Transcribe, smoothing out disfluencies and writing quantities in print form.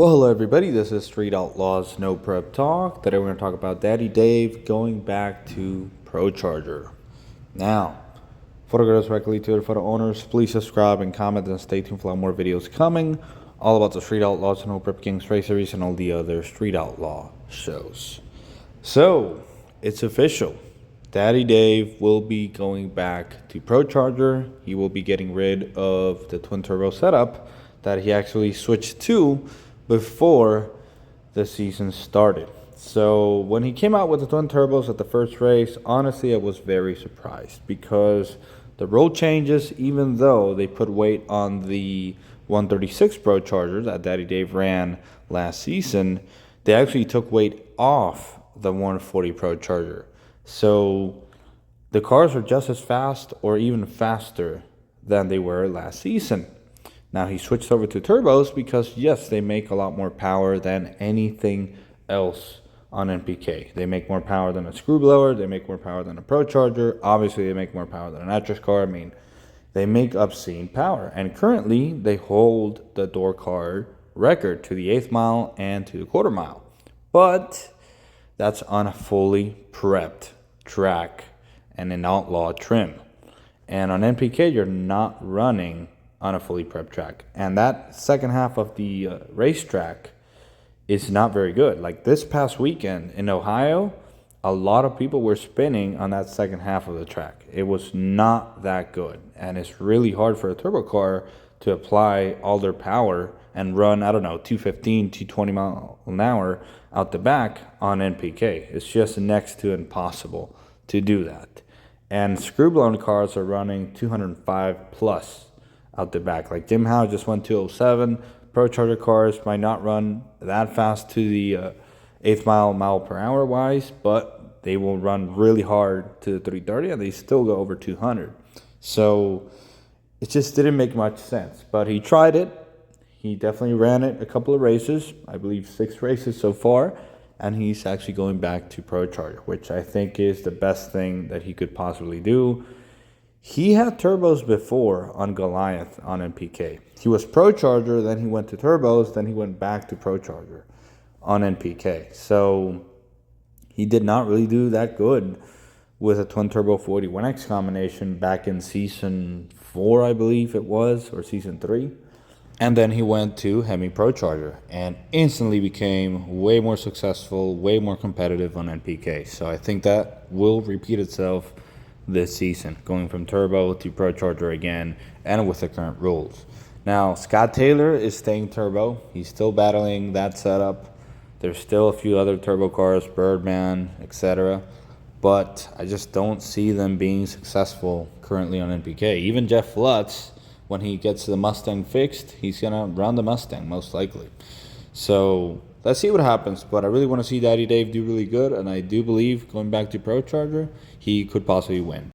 Well, hello everybody, this is Street Outlaws No Prep Talk. Today we're going to talk about Daddy Dave going back to Procharger. Now, before I go directly to it for the owners, please subscribe and comment and stay tuned for a lot more videos coming. All about the Street Outlaws, No Prep Kings Race Series, and all the other Street Outlaw shows. So, it's official. Daddy Dave will be going back to Procharger. He will be getting rid of the twin turbo setup that he actually switched to before the season started. So when he came out with the twin turbos at the first race, honestly, I was very surprised because the road changes, even though they put weight on the 136 Procharger that Daddy Dave ran last season, they actually took weight off the 140 Procharger. So the cars are just as fast or even faster than they were last season. Now he switched over to turbos because, yes, they make a lot more power than anything else on NPK. They make more power than a screw blower. They make more power than a Procharger. Obviously, they make more power than an nitrous car. I mean, they make obscene power. And currently, they hold the door car record to the 1/8 mile and to the 1/4 mile. But that's on a fully prepped track and an outlaw trim. And on NPK, you're not running on a fully prepped track. And that second half of the racetrack is not very good. Like this past weekend in Ohio, a lot of people were spinning on that second half of the track. It was not that good. And it's really hard for a turbo car to apply all their power and run, I don't know, 215, 220 miles an hour out the back on NPK. It's just next to impossible to do that. And screw-blown cars are running 205 plus out the back. Like Jim Howe just went 207. Procharger cars might not run that fast to the 1/8 mile per hour wise, but they will run really hard to the 330 and they still go over 200. So it just didn't make much sense. But he tried it. He definitely ran it a couple of races, I believe 6 races so far, and he's actually going back to Procharger, which I think is the best thing that he could possibly do. He had turbos before on Goliath on NPK. He was Procharger, then he went to turbos, then he went back to Procharger on NPK. So he did not really do that good with a twin turbo 481X combination back in season 4, I believe it was, or season 3. And then he went to Hemi Procharger and instantly became way more successful, way more competitive on NPK. So I think that will repeat itself this season, going from turbo to Procharger again, and with the current rules. Now, Scott Taylor is staying turbo. He's still battling that setup. There's still a few other turbo cars, Birdman, etc. But I just don't see them being successful currently on NPK. Even Jeff Lutz, when he gets the Mustang fixed, he's going to run the Mustang, most likely. So let's see what happens. But I really want to see Daddy Dave do really good. And I do believe, going back to Procharger, he could possibly win.